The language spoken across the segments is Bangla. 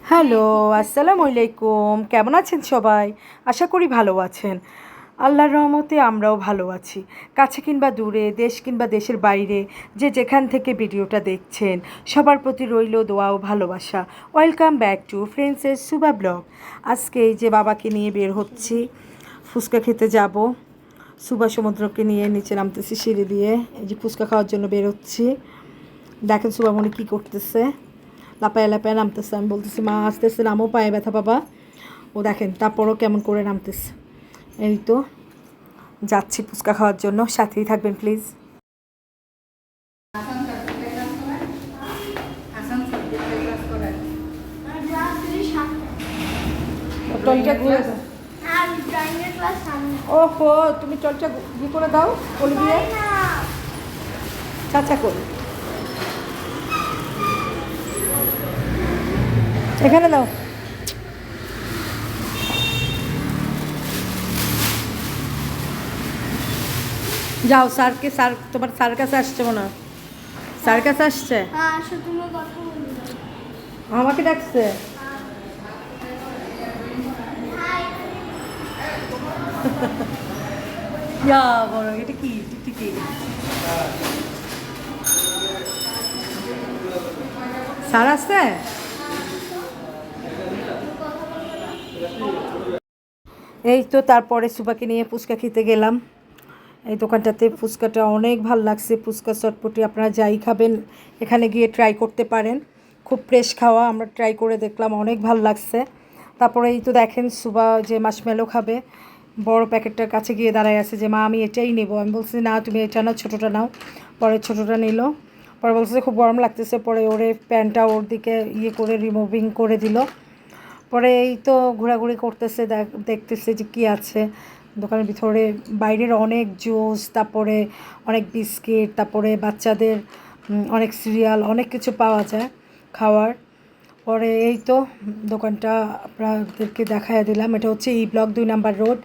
হ্যালো, আসসালামু আলাইকুম। কেমন আছেন সবাই? আশা করি ভালো আছেন। আল্লাহর রহমতে আমরাও ভালো আছি। কাছে কিংবা দূরে, দেশ কিংবা দেশের বাইরে যে যেখান থেকে ভিডিওটা দেখছেন, সবার প্রতি রইল দোয়া ও ভালোবাসা। ওয়েলকাম ব্যাক টু ফ্রেন্ডসের সুবা ব্লগ। আজকে এই যে বাবাকে নিয়ে বের হচ্ছি, ফুচকা খেতে যাব। সুবা সমুদ্রকে নিয়ে নিচে নামতেছি সিঁড়ি দিয়ে। এই যে ফুচকা খাওয়ার জন্য বের হচ্ছি। দেখেন সুবামণি কী করতেছে, লাপায় লাপায় নামতেছে। আমি বলতেছি মা আসতেছে, নামও পায়ে ব্যথা বাবা। ও দেখেন তারপরও কেমন করে নামতেছে। এই তো যাচ্ছি ফুচকা খাওয়ার জন্য, সাথেই থাকবেন প্লিজ। টলটা ঘুরে দাও। ওহো, তুমি টলটা ঘুরে করে দাও বলে দিয়ে চাচা করে এখানে দাও। যাও স্যারকে, স্যার তোমার স্যার কাছে আসছে মনে হয়। স্যার কাছে আসছে, আমাকে ডাকছে। ইয়া বড়, এটা কি টিকটিকি? স্যার আসছে। এই তো তারপরে সুবাকে নিয়ে ফুচকা খেতে গেলাম। এই দোকানটাতে ফুচকাটা অনেক ভাল লাগছে। ফুচকা চটপটি আপনারা যাই খাবেন এখানে গিয়ে ট্রাই করতে পারেন। খুব ফ্রেশ খাওয়া, আমরা ট্রাই করে দেখলাম, অনেক ভাল লাগছে। তারপরে এই তো দেখেন সুবা যে মাশমেলো খাবে, বড় প্যাকেটটার কাছে গিয়ে দাঁড়ায় আছে যে মা আমি এটাই নেব। আমি বলছি না তুমি এটা নাও, ছোটোটা নাও। পরে ছোটোটা নিল। পরে বলছে খুব গরম লাগতেছে। পরে ওরে প্যান্টটা ওর দিকে ইয়ে করে রিমুভিং করে দিল। পরে এই তো ঘোরাঘুরি করতেছে, দেখতেছে যে কী আছে দোকানের ভিতরে। বাইরের অনেক জুস, তারপরে অনেক বিস্কিট, তারপরে বাচ্চাদের অনেক সিরিয়াল, অনেক কিছু পাওয়া যায় খাওয়ার। পরে এই তো দোকানটা আপনাদেরকে দেখাইয়া দিলাম। এটা হচ্ছে E block 2 number road,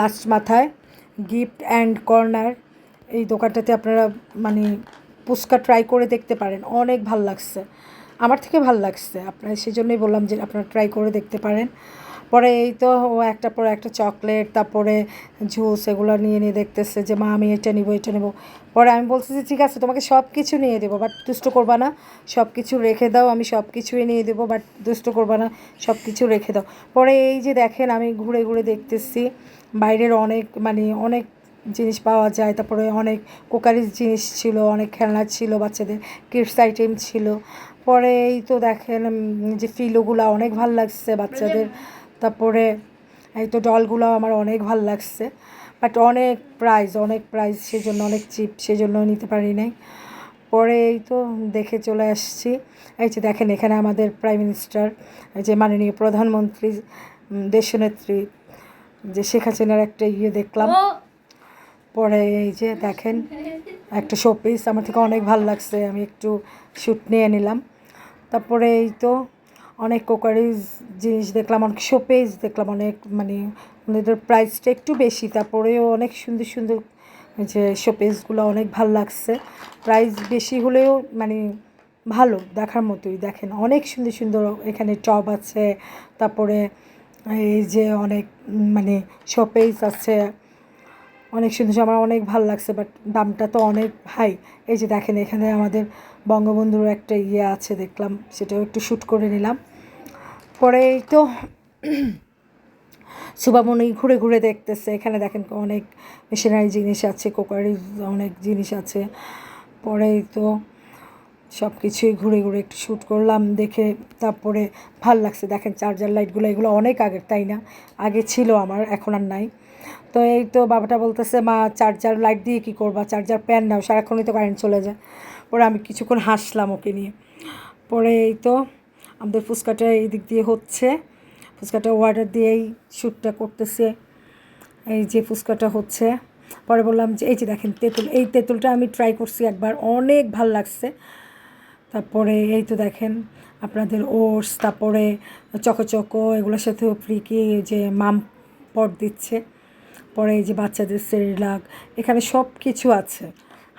last মাথায় গিফট অ্যান্ড কর্নার। এই দোকানটাতে আপনারা মানে ফুচকা ট্রাই করে দেখতে পারেন, অনেক ভাল লাগছে, আমার থেকে ভাল লাগছে। আপনারা সেই জন্যই বললাম যে আপনারা ট্রাই করে দেখতে পারেন। পরে এই তো ও একটার পর একটা চকলেট, তারপরে জুস, এগুলো নিয়ে নিয়ে দেখতেছে যে মা আমি এটা নিব এটা নেব। পরে আমি বলছি যে ঠিক আছে তোমাকে সব কিছু নিয়ে দেবো, বাট দুষ্ট করবা না, সব কিছু রেখে দাও, আমি সব কিছুই নিয়ে দেবো, বাট দুষ্ট করবা না, সব কিছু রেখে দাও। পরে এই যে দেখেন আমি ঘুরে ঘুরে দেখতেছি বাইরের অনেক মানে অনেক জিনিস পাওয়া যায়। তারপরে অনেক কোকারিজ জিনিস ছিল, অনেক খেলনা ছিল, বাচ্চাদের কিডস আইটেম ছিল। পরে এই তো দেখেন যে ফিলোগুলো অনেক ভাল লাগছে বাচ্চাদের। তারপরে এই তো ডলগুলো আমার অনেক ভাল লাগছে, বাট অনেক প্রাইস সেজন্য অনেক চিপ, সেজন্য নিতে পারি নাই। পরে এই তো দেখে চলে আসছি। এই যে দেখেন এখানে আমাদের প্রাইম মিনিস্টার, যে মাননীয় প্রধানমন্ত্রী, দেশনেত্রী যে শেখ হাসিনার একটা ইয়ে দেখলাম। পরে এই যে দেখেন একটা শোপিস আমার থেকে অনেক ভালো লাগছে, আমি একটু শ্যুট নিয়ে নিলাম। তারপরে এই তো অনেক কোকারিজ জিনিস দেখলাম, অনেক শোপিস দেখলাম, অনেক মানে ওদের প্রাইসটা একটু বেশি, তারপরেও অনেক সুন্দর সুন্দর যে শোপিসগুলো অনেক ভালো লাগছে। প্রাইস বেশি হলেও মানে ভালো দেখার মতোই। দেখেন অনেক সুন্দর সুন্দর এখানে টব আছে, তারপরে এই যে অনেক মানে শোপিস আছে, অনেক সুন্দর, আমার অনেক ভালো লাগছে, বাট দামটা তো অনেক হাই। এই যে দেখেন এখানে আমাদের বঙ্গবন্ধুর একটা ইয়ে আছে দেখলাম, সেটাও একটু শ্যুট করে নিলাম। পরে এই তো সুবামণি ঘুরে ঘুরে দেখতেছে, এখানে দেখেন অনেক মেশিনারি জিনিস আছে, কোকারিজ অনেক জিনিস আছে। পরে এই তো সব কিছুই ঘুরে ঘুরে একটু শ্যুট করলাম দেখে। তারপরে ভাল লাগছে দেখেন চার্জার লাইটগুলো, এগুলো অনেক আগের, তাই না? আগে ছিল আমার, এখন আর নাই। তো এই তো বাবাটা বলতেছে মা চার্জার লাইট দিয়ে কী করবা, চার্জার প্যান নাও, সারাক্ষণই তো কারেন্ট চলে যায়। পরে আমি কিছুক্ষণ হাসলাম ওকে নিয়ে। পরে এই তো আমাদের ফুচকাটা এই দিক দিয়ে হচ্ছে, ফুচকাটা অর্ডার দিয়েই শ্যুটটা করতেছে। এই যে ফুচকাটা হচ্ছে। পরে বললাম যে এই যে দেখেন তেঁতুল, এই তেঁতুলটা আমি ট্রাই করছি একবার, অনেক ভাল লাগছে। তারপরে এই তো দেখেন আপনাদের ওটস, তারপরে চকো এগুলোর সাথেও ফ্রি কি যে মাম পট দিচ্ছে। পরে এই যে বাচ্চাদের সেরিলাক, এখানে সব কিছু আছে,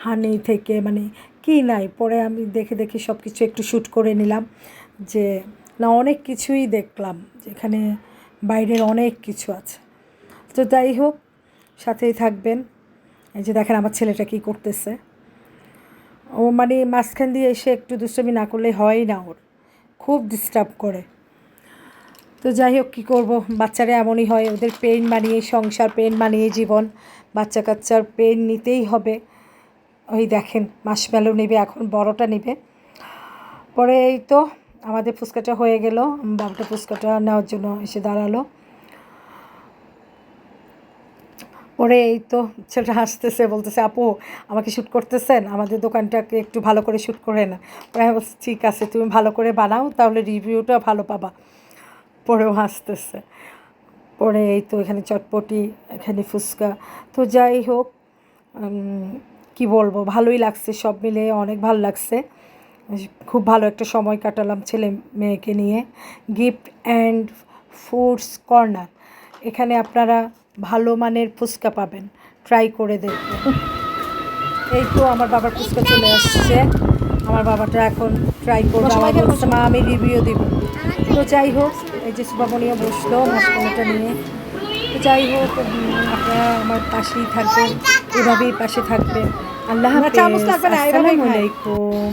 হানি থেকে মানে কি নাই। পরে আমি দেখে দেখে সব কিছু একটু শ্যুট করে নিলাম যে না অনেক কিছুই দেখলাম, যেখানে বাইরের অনেক কিছু আছে। তো যাই হোক, সাথেই থাকবেন। এই যে দেখেন আমার ছেলেটা কী করতেছে, ও মানে মাঝখান দিয়ে এসে একটু দুষ্টামি না করলে হয় না, ওর খুব ডিস্টার্ব করে। তো যাই হোক, কী করবো, বাচ্চারা এমনই হয়, ওদের পেন বানিয়ে সংসার, পেন বানিয়ে জীবন, বাচ্চা কাচ্চার পেন নিতেই হবে। ওই দেখেন মাশমেলো নেবে, এখন বড়টা নেবে। পরে এই তো আমাদের ফুচকাটা হয়ে গেল, বাবাটা ফুচকাটা নেওয়ার জন্য এসে দাঁড়ালো। পরে এই তো ছেলেটা হাসতেছে, বলতেছে আপু আমাকে শ্যুট করতেছেন, আমাদের দোকানটাকে একটু ভালো করে শ্যুট করে না। পরে আমি বলছি ঠিক আছে, তুমি ভালো করে বানাও, তাহলে রিভিউটা ভালো পাবা। পরেও হাসতেছে। পরে এই তো এখানে চটপটি, এখানে ফুচকা। তো যাই হোক, কি বলবো, ভালোই লাগছে, সব মিলে অনেক ভালো লাগছে। খুব ভালো একটা সময় কাটালাম ছেলে মেয়েকে নিয়ে। গিফট অ্যান্ড ফুডস কর্নার, এখানে আপনারা ভালো মানের ফুচকা পাবেন, ট্রাই করে দেখবেন। এই তো আমার বাবার ফুচকা চলে আসছে, আমার বাবাটা এখন ট্রাই করবে, আমার বলছে মা আমি রিভিউ দিব। তো যাই হোক, এই যে সুবামনিও বসলো মাছকলাটা নিয়ে। তো যাই হোক, আপনারা আমার পাশেই থাকবেন, এভাবেই পাশে থাকবেন। আল্লাহ হাফেজ, আসসালামু আলাইকুম।